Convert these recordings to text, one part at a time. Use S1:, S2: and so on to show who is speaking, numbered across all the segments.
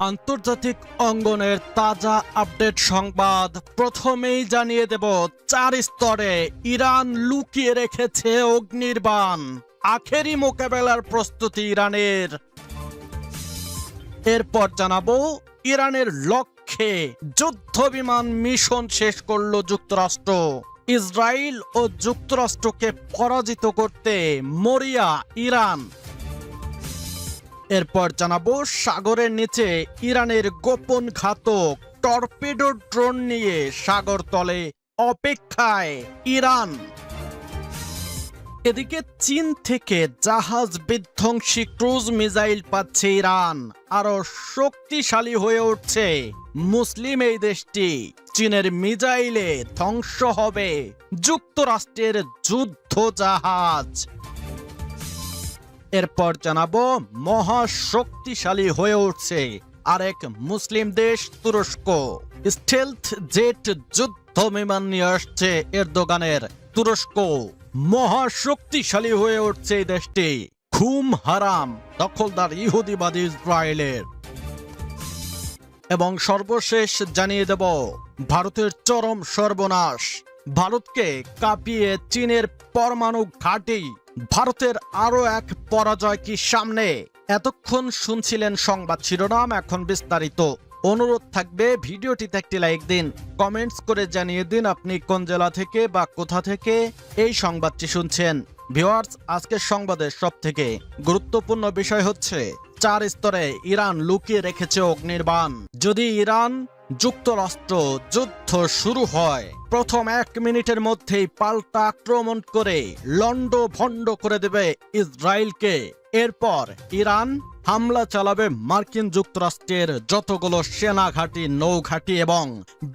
S1: আন্তর্জাতিক অঙ্গনের তাজা আপডেট সংবাদ প্রথমেই জানিয়ে দেব, 4 স্তরে ইরান লুকিয়ে রেখেছে অগ্নির্বাণ, আখেরি মোকাবেলার প্রস্তুতি ইরানের। এরপর জানাবো, ইরানের লক্ষ্যে যুদ্ধ বিমান মিশন শেষ করল যুক্তরাষ্ট্র। ইসরায়েল ও যুক্তরাষ্ট্রকে পরাজিত করতে মরিয়া ইরান। এরপর জানাবো, সাগরের নিচে ইরানের গোপন ঘাতক টর্পেডো ড্রোন নিয়ে সাগর তলে অপেক্ষায় ইরান। এদিকে চীন থেকে জাহাজ বিধ্বংসী ক্রুজ মিসাইল পাচ্ছে ইরান। আরো শক্তিশালী হয়ে উঠছে মুসলিম এই দেশটি। চীনের মিসাইলে ধ্বংস হবে যুক্তরাষ্ট্রের যুদ্ধ জাহাজ। এরপর জানাবো, মহাশক্তিশালী হয়ে উঠছে আরেক মুসলিম দেশ তুরস্ক। স্টেলথ জেট যুদ্ধ বিমান নিয়ে আসছে এরদোগানের তুরস্ক। মহাশক্তিশালী হয়ে উঠছে এই দেশটি ঘুম হারাম দখলদার ইহুদিবাদী ইসরায়েলের। এবং সর্বশেষ জানিয়ে দেব, ভারতের চরম সর্বনাশ। ভারতকে কাঁপিয়ে চীনের পরমাণু ঘাঁটি। ভারতের আরো এক পরাজয় কি সামনে? এতক্ষণ শুনছিলেন সংবাদ শিরোনাম, এখন বিস্তারিত। অনুরোধ থাকবে ভিডিওটিতে একটি লাইক দিন, কমেন্টস করে জানিয়ে দিন আপনি কোন জেলা থেকে বা কোথা থেকে এই সংবাদটি শুনছেন। ভিউয়ার্স, আজকের সংবাদের সবথেকে গুরুত্বপূর্ণ বিষয় হচ্ছে 4 স্তরে ইরান লুকিয়ে রেখেছে অগ্নির্বাণ। যদি ইরান যুক্তরাষ্ট্র যুদ্ধ শুরু হয়, প্রথম 1 মিনিটের মধ্যেই পাল্টা আক্রমণ করে লন্ডভন্ড করে দেবে ইসরায়েলকে। এরপর ইরান হামলা চালাবে মার্কিন যুক্তরাষ্ট্রের যতগুলো সেনা ঘাঁটি, নৌ ঘাঁটি এবং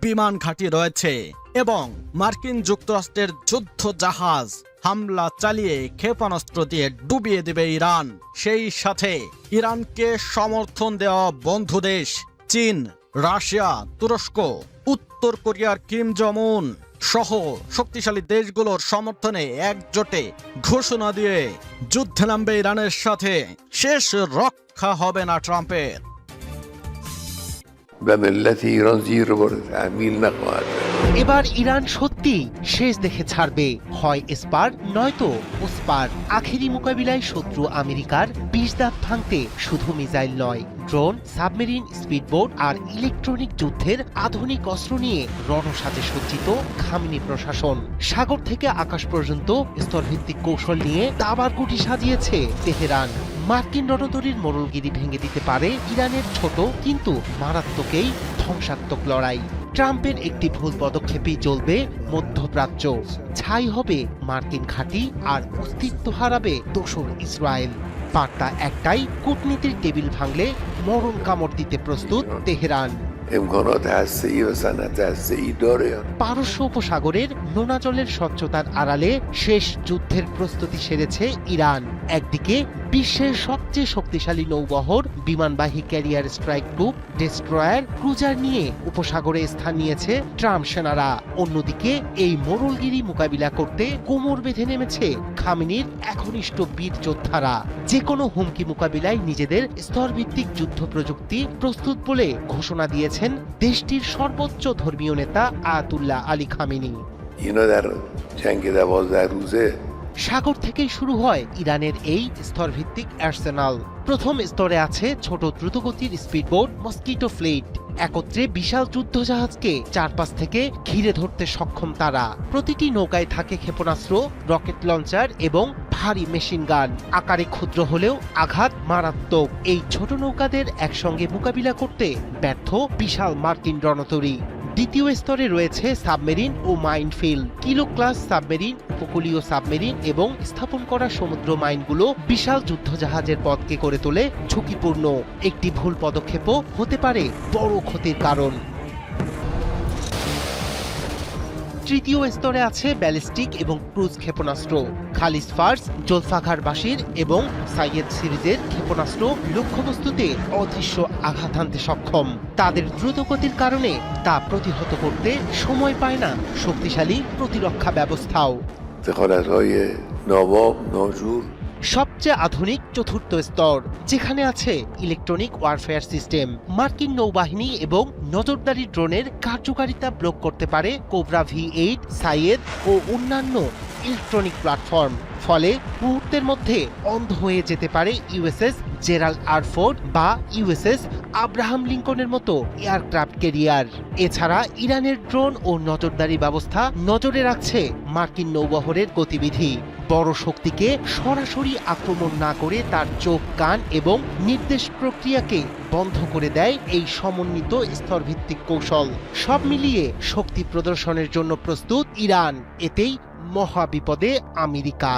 S1: বিমান ঘাঁটি রয়েছে, এবং মার্কিন যুক্তরাষ্ট্রের যুদ্ধ জাহাজ হামলা চালিয়ে ক্ষেপণাস্ত্র দিয়ে ডুবিয়ে দেবে ইরান। সেই সাথে ইরানকে সমর্থন দেওয়া বন্ধু দেশ চীন, রাশিয়া, তুরস্ক, উত্তর কোরিয়ার কিম জং উন সহ শক্তিশালী দেশগুলোর সমর্থনে একজোটে ঘোষণা দিয়ে যুদ্ধে নামবে ইরানের সাথে। শেষ রক্ষা হবে না ট্রাম্পের।
S2: এবার ইরান সত্যি শেষ দেখে ছাড়বে, হয় এসপার নয়তো ওসপার। আখেরি মোকাবিলায় শত্রু আমেরিকার 20 দাঁত ভাঙতে শুধু মিসাইল নয়, ড্রোন, সাবমেরিন, স্পিডবোট আর ইলেকট্রনিক যুদ্ধের আধুনিক অস্ত্র নিয়ে রণসাজে সজ্জিত খামেনি প্রশাসন। সাগর থেকে আকাশ পর্যন্ত স্তরভিত্তিক কৌশল নিয়ে দাবার গুটি সাজিয়েছে তেহরান। মার্কিন রণতরীর মোড়লগিরি ভেঙে দিতে পারে ইরানের ছোট কিন্তু মারাত্মকেই ধ্বংসাত্মক লড়াই। ট্রাম্পের একটি ভুল পদক্ষেপেই জ্বলবে মধ্যপ্রাচ্য, ছাই হবে মার্কিন ঘাঁটি আর অস্তিত্ব হারাবে দোসর ইসরায়েল। বার্তা একটাই, কূটনীতির টেবিল ভাঙলে মরণ কামড় দিতে প্রস্তুত তেহরান। পারস্য উপসাগরের নোনা জলের স্বচ্ছতার আড়ালে শেষ যুদ্ধের প্রস্তুতি সেরেছে ইরান। একদিকে বিশ্বের সবচেয়ে শক্তিশালী নৌবহর, বিমানবাহী carrier strike group, destroyer, cruiser নিয়ে উপসাগরে স্থান নিয়েছে ট্রাম্প সেনারা। অন্যদিকে এই মোড়লগিরি মোকাবিলা করতে কোমর বেঁধে নেমেছে খামেনির একনিষ্ঠ বীর যোদ্ধারা। যে কোনো হুমকি মোকাবিলায় নিজেদের স্তরভিত্তিক যুদ্ধ প্রযুক্তি প্রস্তুত বলে ঘোষণা দিয়েছেন দেশটির সর্বোচ্চ ধর্মীয় নেতা আয়াতুল্লাহ আলী খামেনি। সাগর থেকেই শুরু হয় ইরানের এই স্তরভিত্তিক আর্সেনাল। প্রথম স্তরে আছে ছোট দ্রুতগতির স্পিডবোট মস্কিটো ফ্লিট। একত্রে বিশাল যুদ্ধজাহাজকে চারপাশ থেকে ঘিরে ধরতে সক্ষম তারা। প্রতিটি নৌকায় থাকে ক্ষেপণাস্ত্র, রকেট লঞ্চার এবং ভারী মেশিন গান। আকারে ক্ষুদ্র হলেও আঘাত মারাত্মক। এই ছোট নৌকাদের একসঙ্গে মোকাবিলা করতে ব্যর্থ বিশাল মার্কিন রণতরী। দ্বিতীয় স্তরে রয়েছে সাবমেরিন ও মাইনফিল্ড। কিলো ক্লাস সাবমেরিন, উপকূলীয় সাবমেরিন এবং স্থাপন করা সমুদ্র মাইনগুলো বিশাল যুদ্ধজাহাজের পথকে করে তোলে ঝুঁকিপূর্ণ। একটি ভুল পদক্ষেপও হতে পারে বড় ক্ষতির কারণ। তৃতীয় স্তরে আছে ব্যালিস্টিক এবং ক্রুজ ক্ষেপণাস্ত্র। খালিজ ফার্স, জোলফাকার বাশির এবং সাইয়েদ সিরিজের ক্ষেপণাস্ত্র লক্ষ্যবস্তুতে অদৃশ্য আঘাত হানতে সক্ষম। তাদের দ্রুতগতির কারণে তা প্রতিহত করতে সময় পায় না শক্তিশালী প্রতিরক্ষা ব্যবস্থাও। সবচেয়ে আধুনিক চতুর্থ স্তর, যেখানে আছে ইলেকট্রনিক ওয়ারফেয়ার সিস্টেম। মার্কিন নৌবাহিনী এবং নজরদারি ড্রোনের কার্যকারিতা ব্লক করতে পারে কোবরা V8, সাইয়েদ ও অন্যান্য ইলেকট্রনিক প্ল্যাটফর্ম। ফলে মুহূর্তের মধ্যে অন্ধ হয়ে যেতে পারে ইউএসএস জেরাল্ড আর ফোর্ড বা ইউএসএস আব্রাহাম লিঙ্কনের মতো এয়ারক্রাফট ক্যারিয়ার। এছাড়া ইরানের ড্রোন ও নজরদারি ব্যবস্থা নজরে রাখছে মার্কিন নৌবহরের গতিবিধি। বড় শক্তিকে সরাসরি আক্রমণ না করে তার চোখ, কান এবং নির্দেশ প্রক্রিয়াকে বন্ধ করে দেয় এই সমন্বিত স্তরভিত্তিক কৌশল। সব মিলিয়ে শক্তি প্রদর্শনের জন্য প্রস্তুত ইরান। এতেই মহাবিপদে আমেরিকা।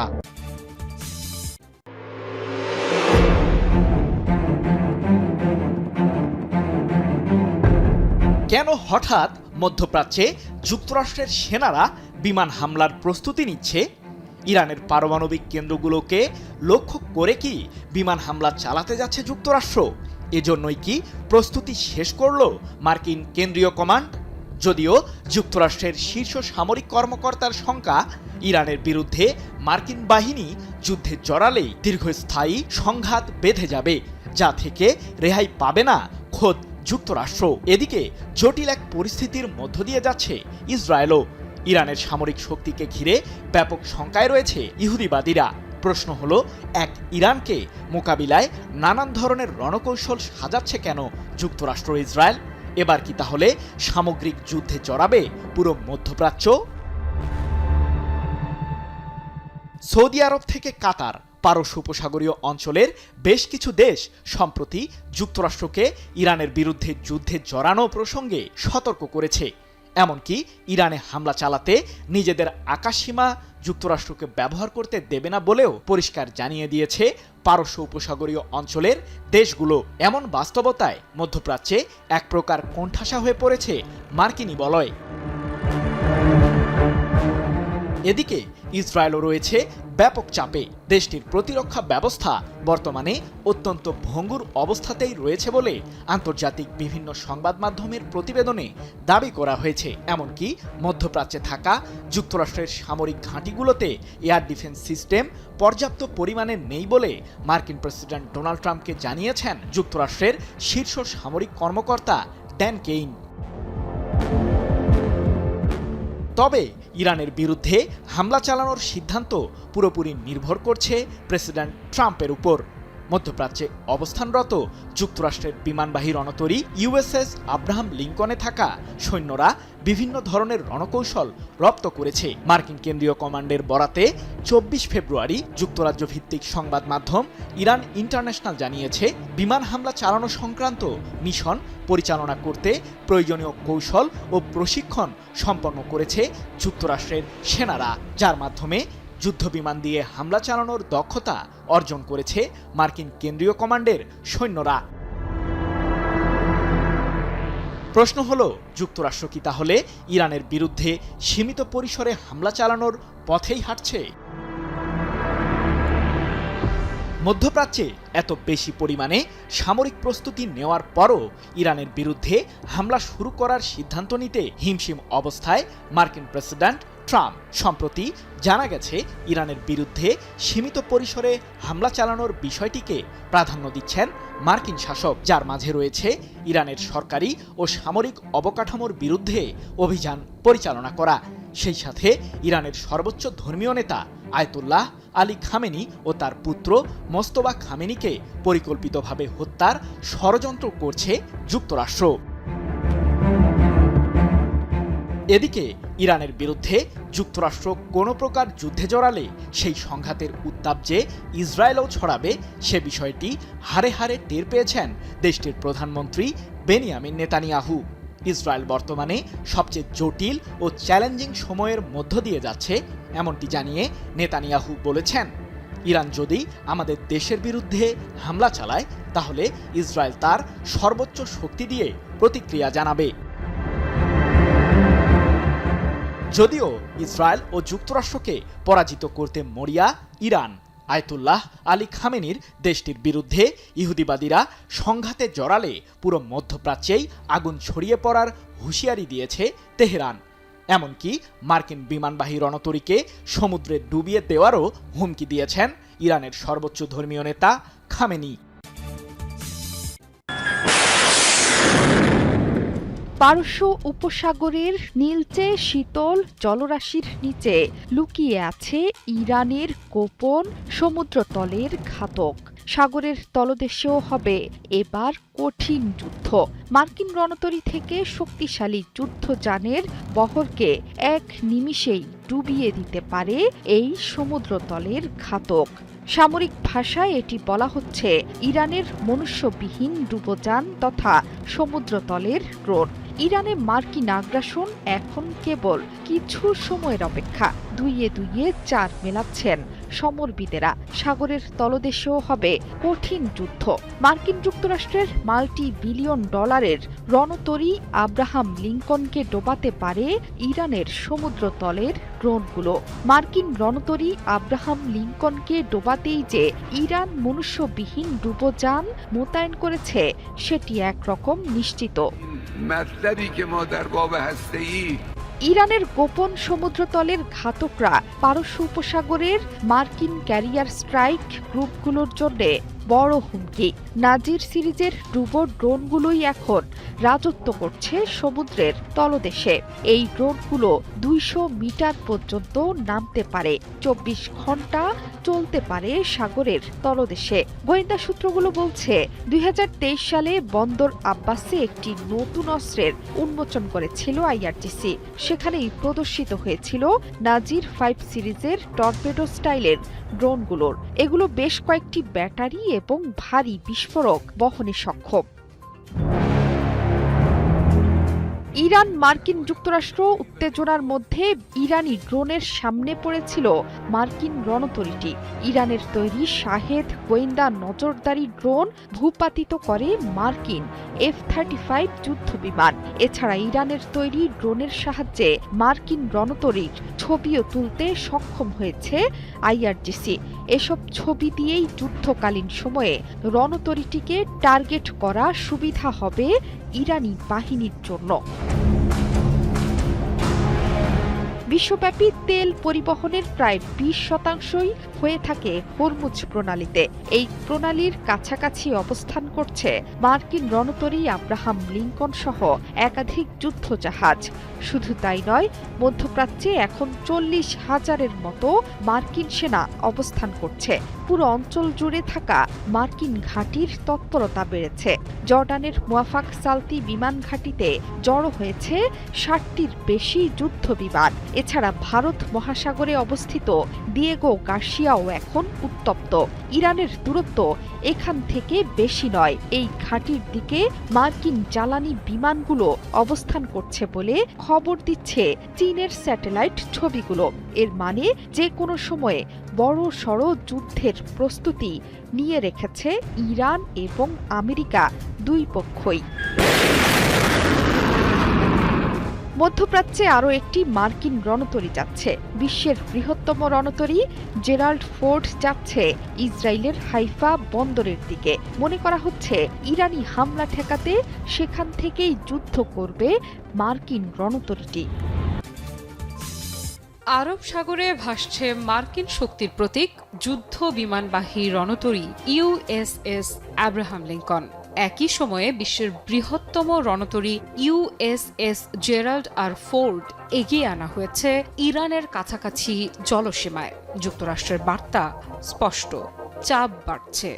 S3: কেন হঠাৎ মধ্যপ্রাচ্যে যুক্তরাষ্ট্রের সেনারা বিমান হামলার প্রস্তুতি নিচ্ছে? ইরানের পারমাণবিক কেন্দ্রগুলোকে লক্ষ্য করে কি বিমান হামলা চালাতে যাচ্ছে যুক্তরাষ্ট্র? এজন্যই কি প্রস্তুতি শেষ করল মার্কিন কেন্দ্রীয় কমান্ড? যদিও যুক্তরাষ্ট্রের শীর্ষ সামরিক কর্মকর্তার শঙ্কা, ইরানের বিরুদ্ধে মার্কিন বাহিনী যুদ্ধে জড়ালেই দীর্ঘস্থায়ী সংঘাত বেঁধে যাবে, যা থেকে রেহাই পাবে না খোদ যুক্তরাষ্ট্র। এদিকে জটিল এক পরিস্থিতির মধ্য দিয়ে যাচ্ছে ইসরায়েলও। ইরানের সামরিক শক্তিকে ঘিরে ব্যাপক শঙ্কায় রয়েছে ইহুদিবাদীরা। প্রশ্ন হলো, এক ইরানকে মোকাবিলায় নানান ধরনের রণকৌশল সাজাচ্ছে কেন যুক্তরাষ্ট্র ইসরায়েল? এবার কি তাহলে সামগ্রিক যুদ্ধে জড়াবে পুরো মধ্যপ্রাচ্য? সৌদি আরব থেকে কাতার, পারস্য উপসাগরীয় অঞ্চলের বেশ কিছু দেশ সম্প্রতি যুক্তরাষ্ট্রকে ইরানের বিরুদ্ধে যুদ্ধে জড়ানো প্রসঙ্গে সতর্ক করেছে। এমনকি ইরানে হামলা চালাতে নিজেদের আকাশসীমা যুক্তরাষ্ট্রকে ব্যবহার করতে দেবে না বলেও পরিষ্কার জানিয়ে দিয়েছে পারস্য উপসাগরীয় অঞ্চলের দেশগুলো। এমন বাস্তবতায় মধ্যপ্রাচ্যে এক প্রকার কোণঠাসা হয়ে পড়েছে মার্কিনী বলয়। এদিকে ইসরায়েলও রয়েছে ব্যাপক চাপে। দেশটির প্রতিরক্ষা ব্যবস্থা বর্তমানে অত্যন্ত ভঙ্গুর অবস্থাতেই রয়েছে বলে আন্তর্জাতিক বিভিন্ন সংবাদ মাধ্যমের প্রতিবেদনে দাবি করা হয়েছে। এমনকি মধ্যপ্রাচ্যে থাকা যুক্তরাষ্ট্রের সামরিক ঘাঁটিগুলোতে এয়ার ডিফেন্স সিস্টেম পর্যাপ্ত পরিমাণে নেই বলে মার্কিন প্রেসিডেন্ট ডোনাল্ড ট্রাম্পকে জানিয়েছেন যুক্তরাষ্ট্রের শীর্ষ সামরিক কর্মকর্তা ড্যান কেইন। তবে ইরানের বিরুদ্ধে হামলা চালানোর সিদ্ধান্ত পুরোপুরি নির্ভর করছে প্রেসিডেন্ট ট্রাম্পের উপর। মধ্যপ্রাচ্যে অবস্থানরত যুক্তরাষ্ট্রের বিমানবাহী রণতরী ইউএসএস আব্রাহাম লিঙ্কনে থাকা সৈন্যরা বিভিন্ন ধরনের রণকৌশল রপ্ত করেছে। মার্কিন কেন্দ্রীয় কমান্ডের বরাতে 24 ফেব্রুয়ারি যুক্তরাজ্য ভিত্তিক সংবাদ মাধ্যম ইরান ইন্টারন্যাশনাল জানিয়েছে, বিমান হামলা চালানো সংক্রান্ত মিশন পরিচালনা করতে প্রয়োজনীয় কৌশল ও প্রশিক্ষণ সম্পন্ন করেছে যুক্তরাষ্ট্রের সেনারা, যার মাধ্যমে যুদ্ধবিমান দিয়ে হামলা চালানোর দক্ষতা অর্জন করেছে মার্কিন কেন্দ্রীয় কমান্ডের সৈন্যরা। প্রশ্ন হলো, যুক্তরাষ্ট্র কি তাহলে ইরানের বিরুদ্ধে সীমিত পরিসরে হামলা চালানোর পথেই হাঁটছে? মধ্যপ্রাচ্যে এত বেশি পরিমাণে সামরিক প্রস্তুতি নেওয়ার পরও ইরানের বিরুদ্ধে হামলা শুরু করার সিদ্ধান্ত নিতে হিমশিম অবস্থায় মার্কিন প্রেসিডেন্ট ট্রাম্প। সম্প্রতি জানা গেছে, ইরানের বিরুদ্ধে সীমিত পরিসরে হামলা চালানোর বিষয়টিকে প্রাধান্য দিচ্ছেন মার্কিন শাসক, যার মাঝে রয়েছে ইরানের সরকারি ও সামরিক অবকাঠামোর বিরুদ্ধে অভিযান পরিচালনা করা। সেই সাথে ইরানের সর্বোচ্চ ধর্মীয় নেতা আয়াতুল্লাহ আলী খামেনি ও তার পুত্র মোস্তফা খামেনিকে পরিকল্পিতভাবে হত্যার ষড়যন্ত্র করছে যুক্তরাষ্ট্র। এদিকে ইরানের বিরুদ্ধে যুক্তরাষ্ট্র কোনো প্রকার যুদ্ধে জড়ালে সেই সংঘাতের উত্তাপ যে ইসরায়েলও ছড়াবে, সে বিষয়টি হাড়ে হাড়ে টের পেয়েছেন দেশটির প্রধানমন্ত্রী বেনিয়ামিন নেতানিয়াহু। ইসরায়েল বর্তমানে সবচেয়ে জটিল ও চ্যালেঞ্জিং সময়ের মধ্য দিয়ে যাচ্ছে, এমনটি জানিয়ে নেতানিয়াহু বলেছেন, ইরান যদি আমাদের দেশের বিরুদ্ধে হামলা চালায় তাহলে ইসরায়েল তার সর্বোচ্চ শক্তি দিয়ে প্রতিক্রিয়া জানাবে। যদিও ইসরায়েল ও যুক্তরাষ্ট্রকে পরাজিত করতে মরিয়া ইরান, আয়াতুল্লাহ আলী খামেনির দেশটির বিরুদ্ধে ইহুদিবাদীরা সংঘাতে জড়ালে পুরো মধ্যপ্রাচ্যেই আগুন ছড়িয়ে পড়ার হুঁশিয়ারি দিয়েছে তেহরান। এমনকি মার্কিন বিমানবাহী রণতরীকে সমুদ্রে ডুবিয়ে দেওয়ারও হুমকি দিয়েছেন ইরানের সর্বোচ্চ ধর্মীয় নেতা খামেনি।
S4: পারস্য উপসাগরের নীলচে শীতল জলরাশির নিচে লুকিয়ে আছে ইরানের গোপন সমুদ্রতলের ঘাতক। সাগরের তলদেশেও হবে এবার কঠিন যুদ্ধ। মার্কিন রণতরী থেকে শক্তিশালী যুদ্ধযানের বহরকে এক নিমিষেই ডুবিয়ে দিতে পারে এই সমুদ্রতলের ঘাতক। সামরিক ভাষায় এটি বলা হচ্ছে ইরানের মনুষ্যবিহীন ডুবোযান তথা সমুদ্রতলের ড্রোন। ইরানে মার্কিন আগ্রাসন এখন কেবল কিছু সময়ের অপেক্ষা। দুইয়ে দুইয়ে চার মেলাচ্ছেন সমরবিদেরা। সাগরের তলদেশেও হবে কঠিন যুদ্ধ। মার্কিন যুক্তরাষ্ট্রের মাল্টি-বিলিয়ন ডলারের রণতরী আব্রাহাম লিঙ্কনকে ডোবাতে পারে ইরানের সমুদ্রতলের ড্রোনগুলো। মার্কিন রণতরী আব্রাহাম লিঙ্কনকে ডোবাতেই যে ইরান মনুষ্যবিহীন ডুবোযান মোতায়েন করেছে সেটি একরকম নিশ্চিত। ইরানের গোপন সমুদ্রতলের ঘাতকরা পারস্য উপসাগরের মার্কিন ক্যারিয়ার স্ট্রাইক গ্রুপগুলোর জন্য বড় হুমকি। নাজির সিরিজের ডুবো ড্রোনগুলোই এখন রাজত্ব করছে সমুদ্রের তলদেশে। এই ড্রোনগুলো 200 মিটার পর্যন্ত নামতে পারে, 24 ঘন্টা চলতে পারে সাগরের তলদেশে। গোয়েন্দা সূত্রগুলো বলছে 2023 সালে বন্দর আব্বাসে একটি নতুন অস্ত্রের উন্মোচন করেছিল আইআরজিসি। সেখানেই প্রদর্শিত হয়েছিল নাজির 5 সিরিজের টর্পেডো স্টাইলের ড্রোনগুলোর। এগুলো বেশ কয়েকটি ব্যাটারি এবং ভারী বিস্ফোরক বহনে সক্ষম। ইরান মার্কিন যুক্তরাষ্ট্র উত্তেজনার মধ্যে ইরানি ড্রোনের সামনে পড়েছিল মার্কিন রণতরীটি। ইরানের তৈরি শাহেদ গোয়েন্দা নজরদারি ড্রোন ভূপাতিত করে মার্কিন F-35 যুদ্ধ বিমান। এছাড়া ইরানের তৈরি ড্রোনের সাহায্যে মার্কিন রণতরীর ছবিও তুলতে সক্ষম হয়েছে আইআরজিসি। এসব ছবি দিয়েই যুদ্ধকালীন সময়ে রণতরীটিকে টার্গেট করা সুবিধা হবে ইরানি বাহিনীর জন্য। বিশ্বব্যাপী তেল পরিবহনের প্রায় 20% হয়ে থাকে হরমুজ প্রণালীতে। এই প্রণালীর কাছাকাছি অবস্থান করছে মার্কিন রণতরী আব্রাহাম লিঙ্কন সহ একাধিক যুদ্ধজাহাজ। শুধু তাই নয়, মধ্যপ্রাচ্যে এখন 40,000-এর মতো মার্কিন সেনা অবস্থান করছে। পুরো অঞ্চল জুড়ে থাকা মার্কিন ঘাঁটির তৎপরতা বেড়েছে। জর্ডানের মুয়াফাক সালতি বিমান ঘাঁটিতে জড়ো হয়েছে 60টির বেশি যুদ্ধ বিমান। এছাড়া ভারত মহাসাগরে অবস্থিত দিয়েগো গার্সিয়াও এখন উত্তপ্ত। ইরানের দূরত্ব এখান থেকে বেশি নয়। এই ঘাঁটির দিকে মার্কিন জ্বালানি বিমানগুলো অবস্থান করছে বলে খবর দিচ্ছে চীনের স্যাটেলাইট ছবিগুলো। এর মানে যে কোনো সময়ে বড় সড় যুদ্ধের প্রস্তুতি নিয়ে রেখেছে ইরান এবং আমেরিকা দুই পক্ষই। মধ্যপ্রাচ্যে আরও একটি মার্কিন রণতরী যাচ্ছে। বিশ্বের বৃহত্তম রণতরী জেরাল্ড ফোর্ড যাচ্ছে ইসরায়েলের হাইফা বন্দরের দিকে। মনে করা হচ্ছে ইরানি হামলা ঠেকাতে সেখান থেকেই যুদ্ধ করবে মার্কিন রণতরীটি।
S5: আরব সাগরে ভাসছে মার্কিন শক্তির প্রতীক যুদ্ধ বিমানবাহী রণতরী ইউএসএস আব্রাহাম লিঙ্কন। একই সময়ে বিশ্বের বৃহত্তম রণতরী ইউএসএস জেরাল্ড আর ফোর্ড এগিয়ে আনা হয়েছে ইরানের কাছাকাছি জলসীমায়। যুক্তরাষ্ট্রের বার্তা স্পষ্ট, চাপ বাড়ছে।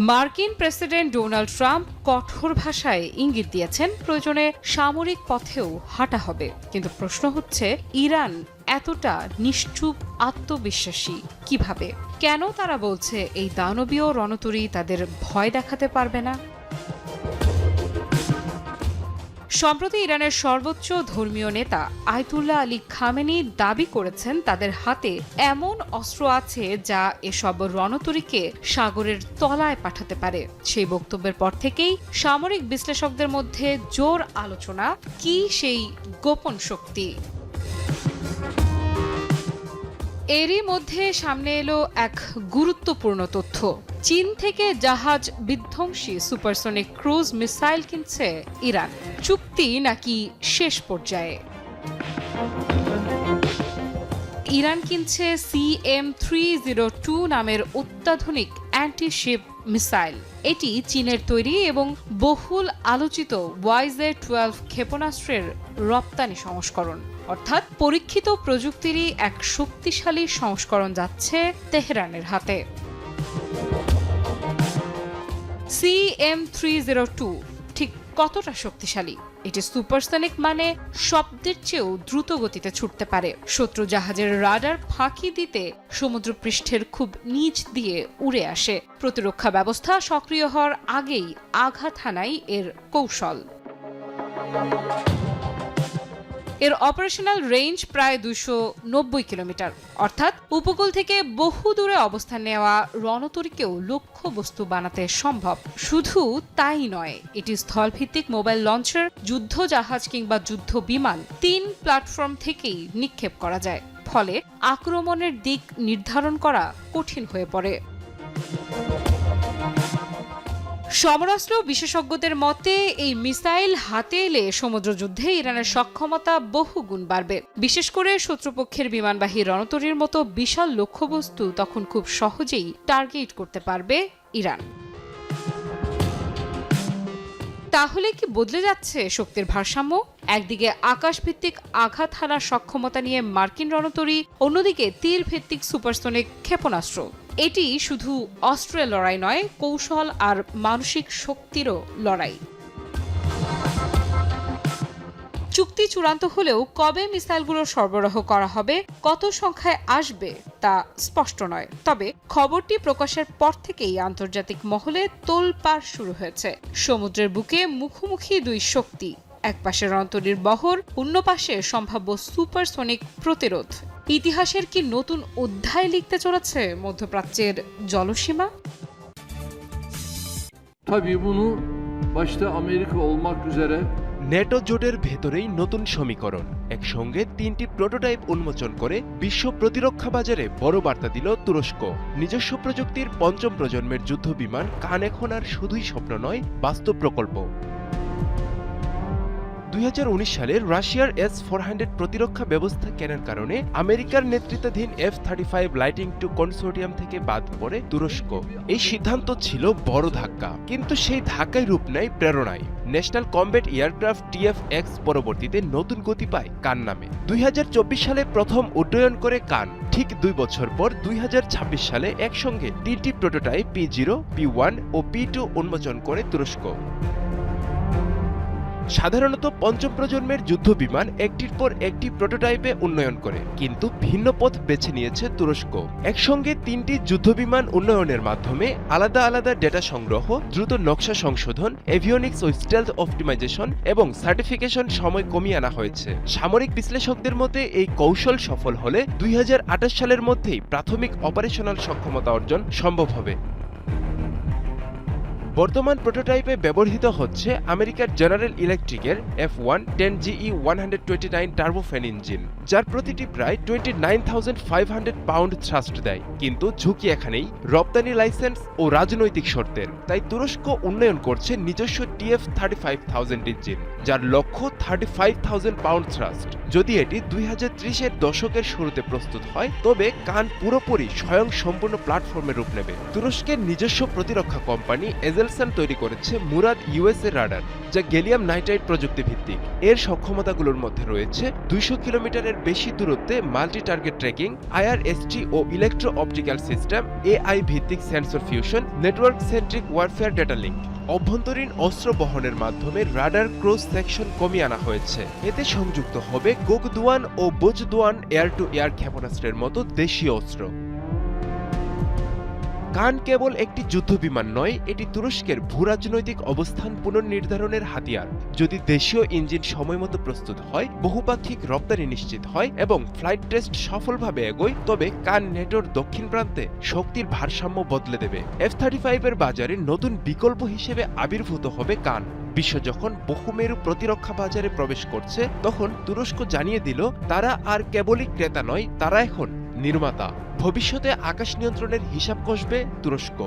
S5: মার্কিন প্রেসিডেন্ট ডোনাল্ড ট্রাম্প কঠোর ভাষায় ইঙ্গিত দিয়েছেন প্রয়োজনে সামরিক পথেও হাঁটা হবে। কিন্তু প্রশ্ন হচ্ছে, ইরান এতটা নিশ্চুপ আত্মবিশ্বাসী কিভাবে? কেন তারা বলছে এই দানবীয় রণতরী তাদের ভয় দেখাতে পারবে না? সম্প্রতি ইরানের সর্বোচ্চ ধর্মীয় নেতা আয়াতুল্লাহ আলী খামেনি দাবি করেছেন তাদের হাতে এমন অস্ত্র আছে যা এসব রণতরীকে সাগরের তলায় পাঠাতে পারে। সেই বক্তব্যের পর থেকেই সামরিক বিশ্লেষকদের মধ্যে জোর আলোচনা কি সেই গোপন শক্তি। এরই মধ্যে সামনে এলো এক গুরুত্বপূর্ণ তথ্য। চীন থেকে জাহাজ বিধ্বংসী সুপারসনিক ক্রুজ মিসাইল কিনছে ইরান। চুক্তি নাকি শেষ পর্যায়ে? ইরান কিনছে CM-302 নামের অত্যাধুনিক অ্যান্টি-শিপ মিসাইল। এটি চীনের তৈরি এবং বহুল আলোচিত YZ-12 ক্ষেপণাস্ত্রের রপ্তানি সংস্করণ, অর্থাৎ পরীক্ষিত প্রযুক্তিরই এক শক্তিশালী সংস্করণ যাচ্ছে তেহরানের হাতে। CM-302 ঠিক কতটা শক্তিশালী? এটি সুপারসনিক, মানে শব্দের চেয়েও দ্রুত গতিতে ছুটতে পারে। শত্রু জাহাজের রাডার ফাঁকি দিতে সমুদ্রপৃষ্ঠের খুব নিচ দিয়ে উড়ে আসে। প্রতিরক্ষা ব্যবস্থা সক্রিয় হওয়ার আগেই আঘাত হানায় এর কৌশল। এর অপারেশনাল রেঞ্জ প্রায় 290 কিলোমিটার, অর্থাৎ উপকূল থেকে বহু দূরে অবস্থান নেওয়া রণতরীকেও লক্ষ্যবস্তু বানাতে সম্ভব। শুধু তাই নয়, এটি স্থলভিত্তিক মোবাইল লঞ্চার, যুদ্ধ জাহাজ কিংবা যুদ্ধ বিমান 3 প্ল্যাটফর্ম থেকেই নিক্ষেপ করা যায়। ফলে আক্রমণের দিক নির্ধারণ করা কঠিন হয়ে পড়ে। সমরাস্ত্র বিশেষজ্ঞদের মতে এই মিসাইল হাতে এলে সমুদ্রযুদ্ধে ইরানের সক্ষমতা বহুগুণ বাড়বে। বিশেষ করে শত্রুপক্ষের বিমানবাহী রণতরীর মতো বিশাল লক্ষ্যবস্তু তখন খুব সহজেই টার্গেট করতে পারবে ইরান। তাহলে কি বদলে যাচ্ছে শক্তির ভারসাম্য? একদিকে আকাশভিত্তিক আঘাত হানার সক্ষমতা নিয়ে মার্কিন রণতরী, অন্যদিকে তীর ভিত্তিক সুপারসনিক ক্ষেপণাস্ত্র। এটি শুধু অস্ত্রের লড়াই নয়, কৌশল আর মানসিক শক্তিরও লড়াই। চুক্তি চূড়ান্ত হলেও কবে মিসাইলগুলো সরবরাহ করা হবে, কত সংখ্যায় আসবে তা স্পষ্ট নয়। তবে খবরটি প্রকাশের পর থেকেই আন্তর্জাতিক মহলে তোলপাড় শুরু হয়েছে। সমুদ্রের বুকে মুখোমুখি দুই শক্তি, এক পাশে রণতরীর বহর, অন্য পাশে সম্ভাব্য সুপারসনিক প্রতিরোধ। ইতিহাসের কি নতুন অধ্যায় লিখতে চলেছে মধ্যপ্রাচ্যের জলসীমা?
S6: Tabii bunu başta Amerika olmak üzere
S7: NATO জোটের ভেতরেই নতুন সমীকরণ, একসঙ্গে 3টি প্রোটোটাইপ উন্মোচন করে বিশ্ব প্রতিরক্ষা বাজারে বড় বার্তা দিল তুরস্ক। নিজস্ব প্রযুক্তির 5ম প্রজন্মের যুদ্ধ বিমান কান এখন আর শুধুই স্বপ্ন নয়, বাস্তব প্রকল্প। 2019 সালে রাশিয়ার S-400 প্রতিরক্ষা ব্যবস্থা কেনার কারণে আমেরিকার নেতৃত্বাধীন F-35 লাইটিং টু কনসোর্টিয়াম থেকে বাদ পড়ে তুরস্ক। এই সিদ্ধান্ত ছিল বড় ধাক্কা, কিন্তু সেই ধাক্কায় রূপ নেয় প্রেরণায়। ন্যাশনাল কমব্যাট এয়ারক্রাফট TFX পরবর্তীতে নতুন গতি পায় কান নামে। 2024 সালে প্রথম উড্ডয়ন করে কান। ঠিক 2 বছর পর 2026 সালে একসঙ্গে 3টি প্রোটোটাইপ P0, P1 ও P2 উন্মোচন করে তুরস্ক। সাধারণত 5ম প্রজন্মের যুদ্ধ বিমান একটির পর একটি প্রোটোটাইপে উন্নয়ন করে, কিন্তু ভিন্ন পথ বেছে নিয়েছে তুরস্ক। একসঙ্গে 3টি যুদ্ধবিমান উন্নয়নের মাধ্যমে আলাদা আলাদা ডেটা সংগ্রহ, দ্রুত নকশা সংশোধন, এভিওনিক্স ও স্টেলথ অপটিমাইজেশন এবং সার্টিফিকেশন সময় কমিয়ে আনা হয়েছে। সামরিক বিশ্লেষকদের মতে এই কৌশল সফল হলে 2028 সালের মধ্যেই প্রাথমিক অপারেশনাল সক্ষমতা অর্জন সম্ভব হবে। বর্তমান প্রোটোটাইপে ব্যবহৃত হচ্ছে আমেরিকার জেনারেল ইলেকট্রিকের F1-10GE129 টার্বোফ্যান ইঞ্জিন, যার প্রতিটি প্রায় 29,500 পাউন্ড থ্রাস্ট দেয়। কিন্তু ঝুঁকি এখানেই, রপ্তানি লাইসেন্স ও রাজনৈতিক শর্তের। তাই তুরস্ক উন্নয়ন করছে নিজস্ব TF-35,000 ইঞ্জিন, যার লক্ষ্য 35,000 পাউন্ড থ্রাস্ট। যদি এটি 2030-এর দশকের শুরুতে প্রস্তুত হয়, তবে কান পুরোপুরি স্বয়ংসম্পূর্ণ প্ল্যাটফর্মে রূপ নেবে। তুরস্কের নিজস্ব প্রতিরক্ষা কোম্পানি এজেলসান তৈরি করেছে মুরাদ USA রাডার, যা গ্যালিয়াম নাইট্রাইড প্রযুক্তি ভিত্তিক। এর সক্ষমতাগুলোর মধ্যে রয়েছে 200 কিলোমিটারের বেশি দূরত্বে মাল্টি টার্গেট ট্র্যাকিং, IRST ও ইলেকট্রো অপটিক্যাল সিস্টেম, AI ভিত্তিক sensor fusion, network centric warfare data link. অভ্যন্তরীণ অস্ত্র বহনের মাধ্যমে রাডার ক্রস সেকশন কমিয়ে আনা হয়েছে। এতে সংযুক্ত হবে গোকদুয়ান ও বোজদুয়ান এয়ার টু এয়ার ক্ষেপণাস্ত্রের মতো দেশীয় অস্ত্র। কান কেবল একটি যুদ্ধবিমান নয়, এটি তুরস্কের ভূরাজনৈতিক অবস্থান পুনর্নির্ধারণের হাতিয়ার। যদি দেশীয় ইঞ্জিন সময়মতো প্রস্তুত হয়, বহুপাক্ষিক রপ্তানি নিশ্চিত হয় এবং ফ্লাইট টেস্ট সফলভাবে এগোয়, তবে কান নেটোর দক্ষিণ প্রান্তে শক্তির ভারসাম্য বদলে দেবে। F-35 এর বাজারে নতুন বিকল্প হিসেবে আবির্ভূত হবে কান। বিশ্ব যখন বহুমেরু প্রতিরক্ষা বাজারে প্রবেশ করছে, তখন তুরস্ক জানিয়ে দিল তারা আর কেবলই ক্রেতা নয়, তারা এখন নির্মাতা। ভবিষ্যতে আকাশ নিয়ন্ত্রণের হিসাব কষবে তুরস্ক।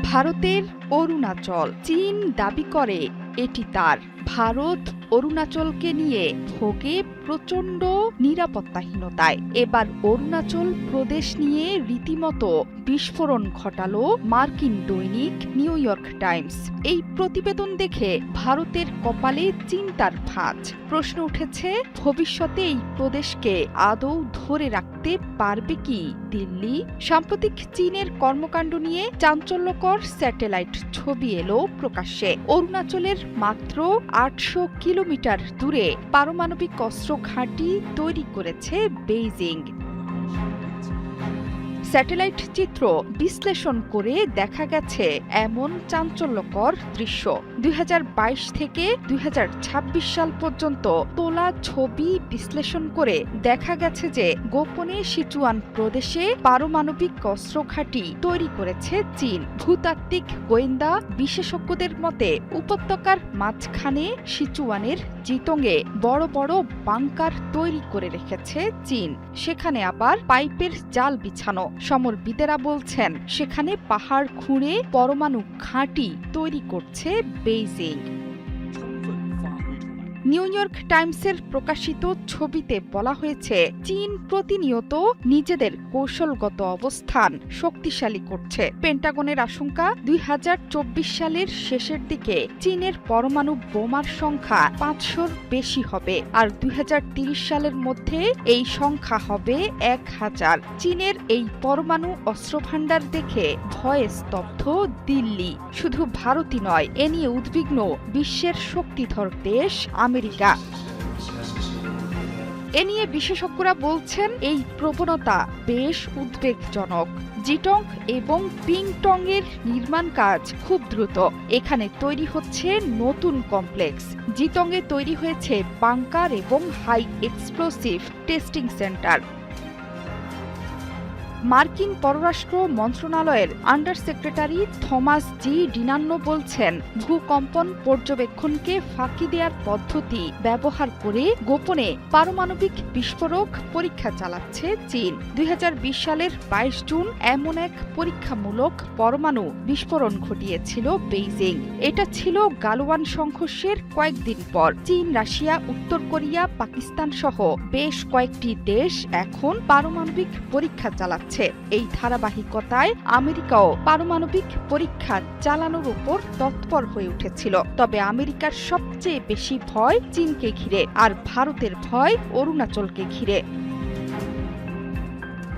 S4: ভারতের অরুণাচল চীন দাবি করে এটি তার। ভারত অরুণাচলকে নিয়ে ভোগে প্রচণ্ড নিরাপত্তাহীনতায়। এবার অরুণাচল প্রদেশ নিয়ে রীতিমতো বিস্ফোরণ ঘটালো মার্কিন দৈনিক নিউ ইয়র্ক টাইমস। এই প্রতিবেদন দেখে ভারতের কপালে চিন্তার ভাঁজ। প্রশ্ন উঠেছে, ভবিষ্যতে এই প্রদেশকে আদৌ ধরে রাখতে পারবে কি দিল্লি? সাম্প্রতিক চীনের কর্মকাণ্ড নিয়ে চাঞ্চল্যকর স্যাটেলাইট ছবি এলো প্রকাশ্যে। অরুণাচলের মাত্র ৮০০ কিলোমিটার দূরে পারমাণবিক অস্ত্র ঘাঁটি তৈরি করেছে বেইজিং। স্যাটেলাইট চিত্র বিশ্লেষণ করে দেখা গেছে এমন চাঞ্চল্যকর দৃশ্য। ২০২২ থেকে ২০২৬ সাল পর্যন্ত তোলা ছবি বিশ্লেষণ করে দেখা গেছে যে গোপনে সিচুয়ান প্রদেশে পারমাণবিক অস্ত্র ঘাঁটি তৈরি করেছে চীন। ভূতাত্ত্বিক গোয়েন্দা বিশেষজ্ঞদের মতে উপত্যকার মাঝখানে সিচুয়ানের জিতংয়ে বড় বড় বাংকার তৈরি করে রেখেছে চীন। সেখানে আবার পাইপের জাল বিছানো। সমরবিদেরা বলছেন সেখানে পাহাড় খুঁড়ে পরমাণু ঘাঁটি তৈরি করছে বেইজিং। নিউ ইয়র্ক টাইমসের প্রকাশিত ছবিতে বলা হয়েছে, চীন প্রতিনিয়ত নিজেদের কৌশলগত অবস্থান শক্তিশালী করছে। পেন্টাগনের আশঙ্কা ২০২৪ সালের শেষের দিকে চীনের পরমাণু বোমার সংখ্যা ৫০০-র বেশি হবে, আর ২০৩০ সালের মধ্যে এই সংখ্যা হবে ১০০০। চীনের এই পরমাণু অস্ত্রভাণ্ডার দেখে ভয়ে স্তব্ধ দিল্লি। শুধু ভারতই নয়, এ নিয়ে উদ্বিগ্ন বিশ্বের শক্তিধর দেশ আমেরিকা। এ নিয়ে বিশেষজ্ঞরা বলছেন এই প্রবণতা বেশ উদ্বেগজনক। জিটং এবং পিংটং এর নির্মাণ কাজ খুব দ্রুত। এখানে তৈরি হচ্ছে নতুন কমপ্লেক্স। জিটং এ তৈরি হয়েছে বাংকার এবং হাই এক্সপ্লোসিভ টেস্টিং সেন্টার। মার্কিন পররাষ্ট্র মন্ত্রণালয়ের আন্ডার সেক্রেটারি থমাস জি ডিনান্নো বলছেন, ভূকম্পন পর্যবেক্ষণকে ফাঁকি দেওয়ার পদ্ধতি ব্যবহার করে গোপনে পারমাণবিক বিস্ফোরক পরীক্ষা চালাচ্ছে চীন। ২০২০ সালের ২২ জুন এমন এক পরীক্ষামূলক পরমাণু বিস্ফোরণ ঘটিয়েছিল বেইজিং। এটা ছিল গালওয়ান সংঘর্ষের কয়েকদিন পর। চীন, রাশিয়া, উত্তর কোরিয়া, পাকিস্তান সহ বেশ কয়েকটি দেশ এখন পারমাণবিক পরীক্ষা চালাচ্ছে। এই ধারাবাহিকতায় আমেরিকাও পারমাণবিক পরীক্ষা চালানোর উপর তৎপর হয়ে উঠেছিল। তবে আমেরিকার সবচেয়ে বেশি ভয় চীনকে ঘিরে, আর ভারতের ভয় অরুণাচলকে ঘিরে।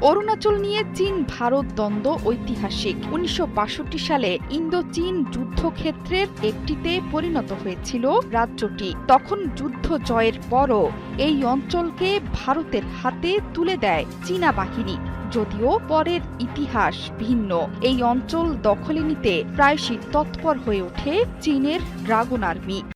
S4: অরুণাচল নিয়ে চীন ভারত দ্বন্দ্ব ঐতিহাসিক। ১৯৬২ সালে ইন্দো চীন যুদ্ধক্ষেত্রের একটিতে পরিণত হয়েছিল রাজ্যটি। তখন যুদ্ধ জয়ের পরও এই অঞ্চলকে ভারতের হাতে তুলে দেয় চীনা বাহিনী। যদিও পরের ইতিহাস ভিন্ন। এই অঞ্চল দখলে নিতে প্রায়শই তৎপর হয়ে ওঠে চীনের ড্রাগন আর্মি।